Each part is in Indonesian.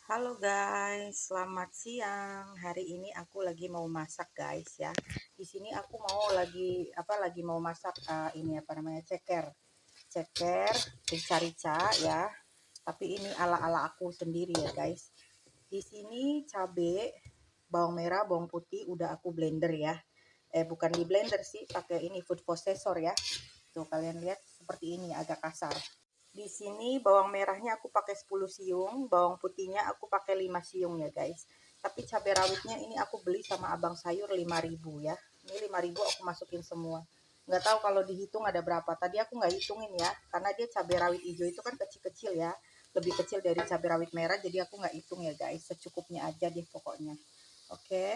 Halo guys, selamat siang. Hari ini aku lagi mau masak guys ya. Di sini aku lagi mau masak ini apa namanya ceker. Ceker rica-rica ya. Tapi ini ala-ala aku sendiri ya guys. Di sini cabe, bawang merah, bawang putih udah aku blender ya. Bukan di blender sih, pakai ini food processor ya. Tuh kalian lihat seperti ini agak kasar. Di sini bawang merahnya aku pakai 10 siung, bawang putihnya aku pakai 5 siung ya guys. Tapi cabai rawitnya ini aku beli sama abang sayur 5.000 ya. Ini 5.000 aku masukin semua. Nggak tahu kalau dihitung ada berapa. Tadi aku nggak hitungin ya, karena dia cabai rawit hijau itu kan kecil-kecil ya. Lebih kecil dari cabai rawit merah, jadi aku nggak hitung ya guys. Secukupnya aja deh pokoknya. Oke.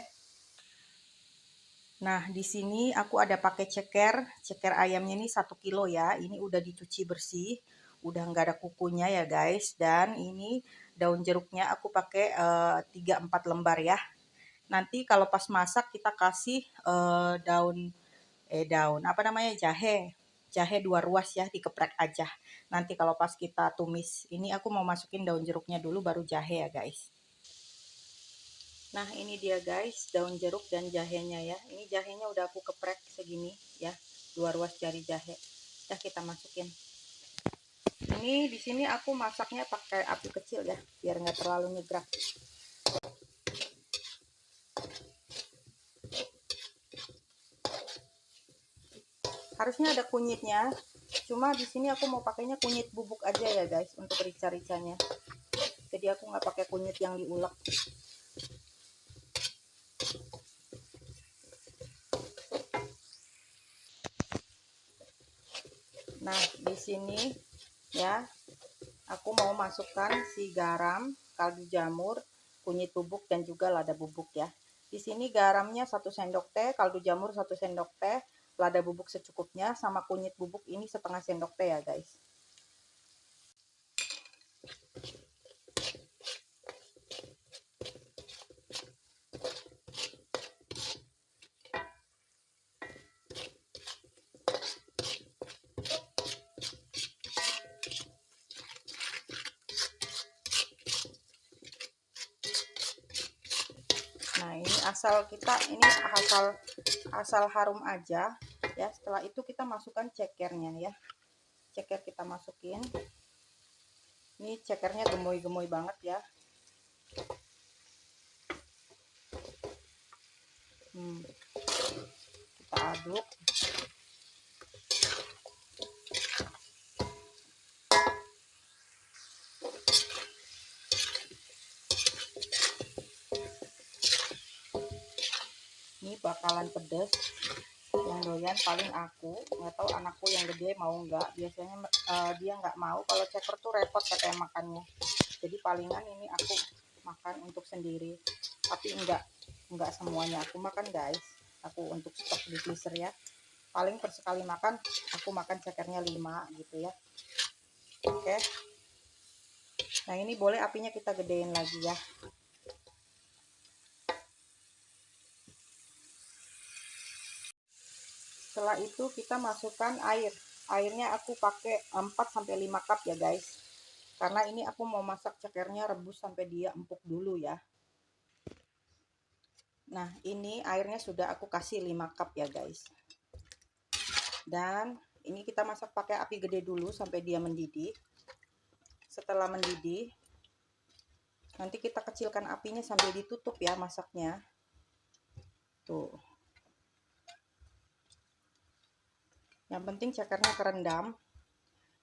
Nah, di sini aku ada pakai ceker ayamnya ini 1 kilo ya. Ini udah dicuci bersih, udah nggak ada kukunya ya guys. Dan ini daun jeruknya aku pakai 3-4 lembar ya. Nanti kalau pas masak kita kasih daun apa namanya jahe. Jahe 2 ruas ya, dikeprek aja. Nanti kalau pas kita tumis, ini aku mau masukin daun jeruknya dulu baru jahe ya guys. Nah ini dia guys daun jeruk dan jahenya ya. Ini jahenya udah aku keprek segini ya, 2 ruas jari jahe. Udah kita masukin. Ini di sini aku masaknya pakai api kecil ya, biar nggak terlalu nyegrak. Harusnya ada kunyitnya, cuma di sini aku mau pakainya kunyit bubuk aja ya guys untuk rica-ricanya. Jadi aku nggak pakai kunyit yang diulek. Nah di sini ya aku mau masukkan si garam, kaldu jamur, kunyit bubuk dan juga lada bubuk ya. Di sini garamnya 1 sendok teh, kaldu jamur 1 sendok teh, lada bubuk secukupnya, sama kunyit bubuk ini setengah sendok teh ya guys. Nah ini asal harum aja ya. Setelah itu kita masukkan cekernya ya. Ceker kita masukin. Ini cekernya gemoy-gemoy banget ya. Kita aduk. Ini bakalan pedes. Yang doyan paling aku, nggak tahu anakku yang gede mau nggak. Biasanya dia nggak mau, kalau ceker tuh repot katanya makannya. Jadi palingan ini aku makan untuk sendiri, tapi enggak semuanya aku makan guys. Aku untuk stok di freezer ya, paling per sekali makan aku makan cekernya 5 gitu ya. Oke, nah ini boleh apinya kita gedein lagi ya. Setelah itu kita masukkan airnya aku pakai 4-5 cup ya guys, karena ini aku mau masak cekernya rebus sampai dia empuk dulu ya. Nah ini airnya sudah aku kasih 5 cup ya guys. Dan ini kita masak pakai api gede dulu sampai dia mendidih. Setelah mendidih, nanti kita kecilkan apinya sambil ditutup ya masaknya. Tuh. Yang penting cekernya kerendam,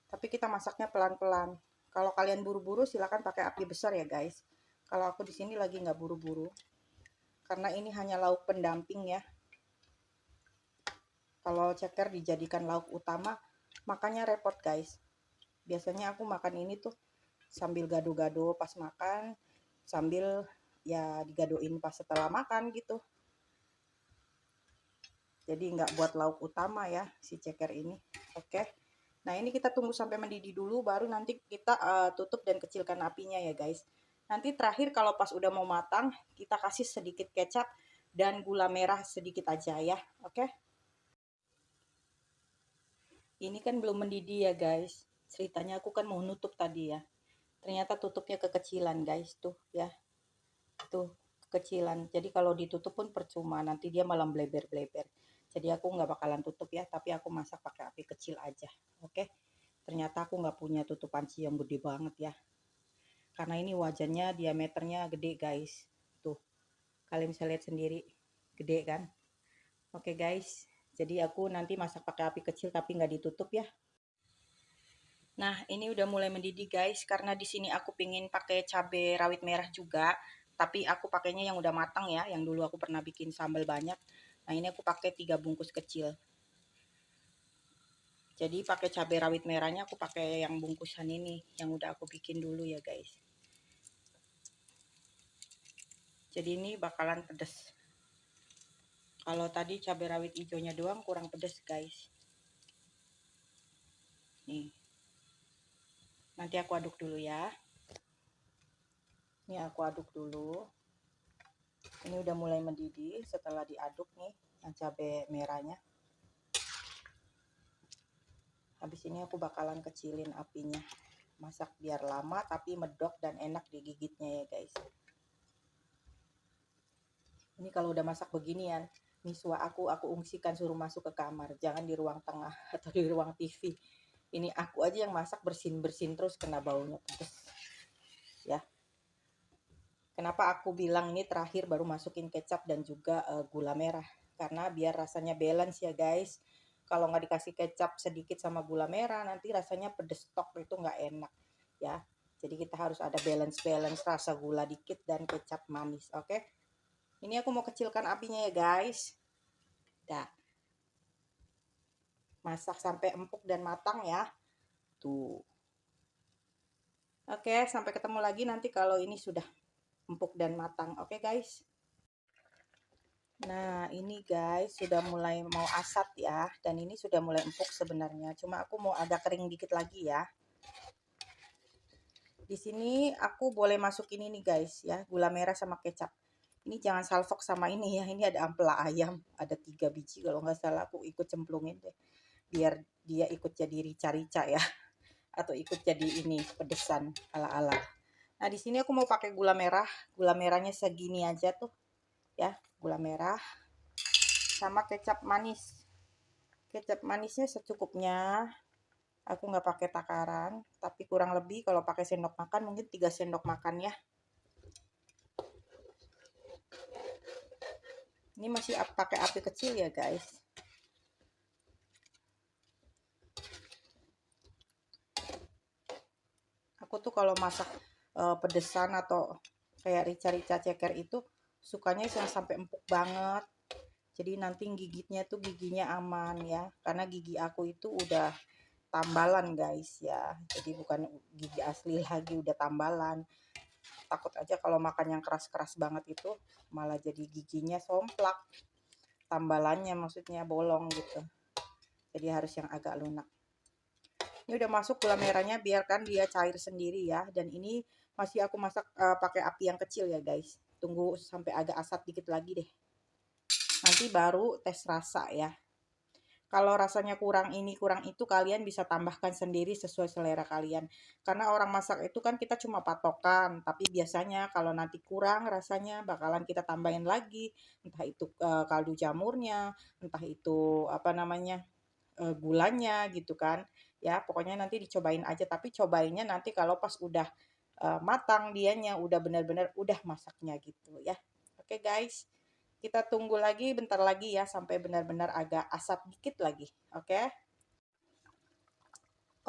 tapi kita masaknya pelan-pelan. Kalau kalian buru-buru silahkan pakai api besar ya guys. Kalau aku di sini lagi nggak buru-buru, karena ini hanya lauk pendamping ya. Kalau ceker dijadikan lauk utama, makannya repot guys. Biasanya aku makan ini tuh sambil gado-gado pas makan, sambil ya digadoin pas setelah makan gitu. Jadi nggak buat lauk utama ya si ceker ini. Oke. Nah ini kita tunggu sampai mendidih dulu, baru nanti kita tutup dan kecilkan apinya ya guys. Nanti terakhir kalau pas udah mau matang, kita kasih sedikit kecap dan gula merah sedikit aja ya. Oke. Ini kan belum mendidih ya guys. Ceritanya aku kan mau nutup tadi ya. Ternyata tutupnya kekecilan guys, tuh ya, tuh kekecilan. Jadi kalau ditutup pun percuma, nanti dia malah bleber-bleber. Jadi aku nggak bakalan tutup ya, tapi aku masak pakai api kecil aja. Oke, ternyata aku nggak punya tutup panci yang gede banget ya, karena ini wajannya diameternya gede guys. Tuh, kalian bisa lihat sendiri, gede kan. Oke guys, jadi aku nanti masak pakai api kecil tapi nggak ditutup ya. Nah, ini udah mulai mendidih guys, karena di sini aku pingin pakai cabai rawit merah juga, tapi aku pakainya yang udah matang ya, yang dulu aku pernah bikin sambal banyak. Nah, ini aku pakai 3 bungkus kecil. Jadi pakai cabai rawit merahnya aku pakai yang bungkusan ini, yang udah aku bikin dulu ya guys. Jadi ini bakalan pedes. Kalau tadi cabai rawit hijaunya doang kurang pedes guys. Nih, nanti aku aduk dulu ya. Ini aku aduk dulu. Ini udah mulai mendidih setelah diaduk nih yang cabai merahnya. Habis ini aku bakalan kecilin apinya. Masak biar lama tapi medok dan enak digigitnya ya guys. Ini kalau udah masak beginian, miswa aku ungsikan suruh masuk ke kamar, jangan di ruang tengah atau di ruang TV. Ini aku aja yang masak bersin-bersin terus kena baunya pedes. Ya. Kenapa aku bilang ini terakhir baru masukin kecap dan juga gula merah, karena biar rasanya balance ya guys. Kalau nggak dikasih kecap sedikit sama gula merah nanti rasanya pedes tok, itu nggak enak ya. Jadi kita harus ada balance rasa gula dikit dan kecap manis. Oke, ini aku mau kecilkan apinya ya guys. Dah, masak sampai empuk dan matang ya, tuh. Oke, sampai ketemu lagi nanti kalau ini sudah empuk dan matang. Oke guys. Nah, ini guys sudah mulai mau asat ya, dan ini sudah mulai empuk sebenarnya. Cuma aku mau agak kering dikit lagi ya. Di sini aku boleh masukin ini guys ya, gula merah sama kecap. Ini jangan salfok sama ini ya. Ini ada ampela ayam, ada 3 biji kalau nggak salah, aku ikut cemplungin deh. Biar dia ikut jadi rica-rica ya. Atau ikut jadi ini pedesan ala-ala. Nah, di sini aku mau pakai gula merah. Gula merahnya segini aja tuh. Ya, gula merah sama kecap manis. Kecap manisnya secukupnya. Aku nggak pakai takaran, tapi kurang lebih kalau pakai sendok makan mungkin 3 sendok makan ya. Ini masih pakai api kecil ya guys. Aku tuh kalau masak pedesan atau kayak rica-rica ceker itu sukanya yang sampai empuk banget. Jadi nanti gigitnya tuh giginya aman ya, karena gigi aku itu udah tambalan guys ya. Jadi bukan gigi asli lagi, udah tambalan. Takut aja kalau makan yang keras-keras banget itu malah jadi giginya somplak. Tambalannya maksudnya bolong gitu. Jadi harus yang agak lunak. Ini udah masuk gula merahnya, biarkan dia cair sendiri ya. Dan ini masih aku masak pakai api yang kecil ya guys. Tunggu sampai agak asat dikit lagi deh. Nanti baru tes rasa ya. Kalau rasanya kurang ini kurang itu, kalian bisa tambahkan sendiri sesuai selera kalian. Karena orang masak itu kan kita cuma patokan, tapi biasanya kalau nanti kurang rasanya bakalan kita tambahin lagi, entah itu kaldu jamurnya, entah itu apa namanya, gulanya gitu kan. Ya, pokoknya nanti dicobain aja, tapi cobainnya nanti kalau pas udah matang dianya, udah benar-benar udah masaknya gitu ya. Oke guys. Kita tunggu lagi bentar lagi ya sampai benar-benar agak asap dikit lagi. Oke.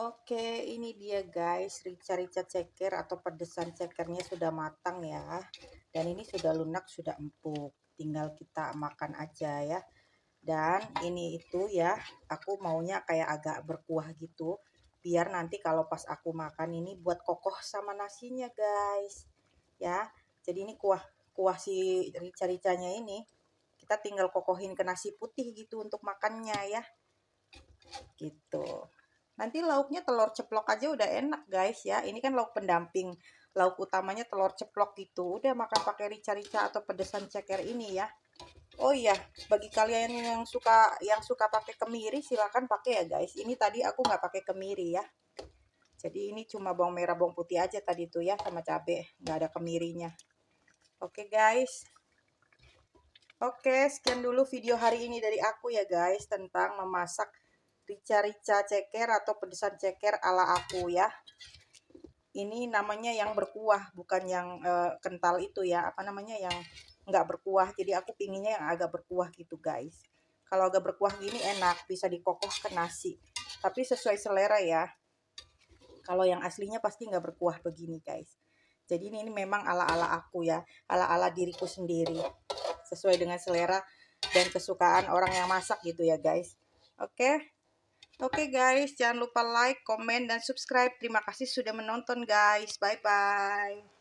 Oke, ini dia guys, rica-rica ceker atau pedesan cekernya sudah matang ya. Dan ini sudah lunak, sudah empuk. Tinggal kita makan aja ya. Dan ini itu ya, aku maunya kayak agak berkuah gitu. Biar nanti kalau pas aku makan ini buat kokoh sama nasinya guys. Ya, jadi ini kuah kuah si rica-ricanya ini kita tinggal kokohin ke nasi putih gitu untuk makannya ya, gitu. Nanti lauknya telur ceplok aja udah enak guys ya. Ini kan lauk pendamping, lauk utamanya telur ceplok gitu. Udah makan pakai rica-rica atau pedesan ceker ini ya. Oh iya, bagi kalian yang suka pakai kemiri silakan pakai ya guys. Ini tadi aku nggak pakai kemiri ya. Jadi ini cuma bawang merah, bawang putih aja tadi tuh ya, sama cabai, nggak ada kemirinya. Oke guys. Oke, sekian dulu video hari ini dari aku ya guys, tentang memasak rica-rica ceker atau pedesan ceker ala aku ya. Ini namanya yang berkuah, bukan yang kental itu ya, apa namanya, yang nggak berkuah. Jadi aku pinginnya yang agak berkuah gitu guys. Kalau agak berkuah gini enak, bisa dikokoh ke nasi. Tapi sesuai selera ya. Kalau yang aslinya pasti nggak berkuah begini guys. Jadi ini memang ala-ala aku ya, ala-ala diriku sendiri, sesuai dengan selera dan kesukaan orang yang masak gitu ya guys. Oke. Oke guys, jangan lupa like, komen, dan subscribe. Terima kasih sudah menonton guys. Bye-bye.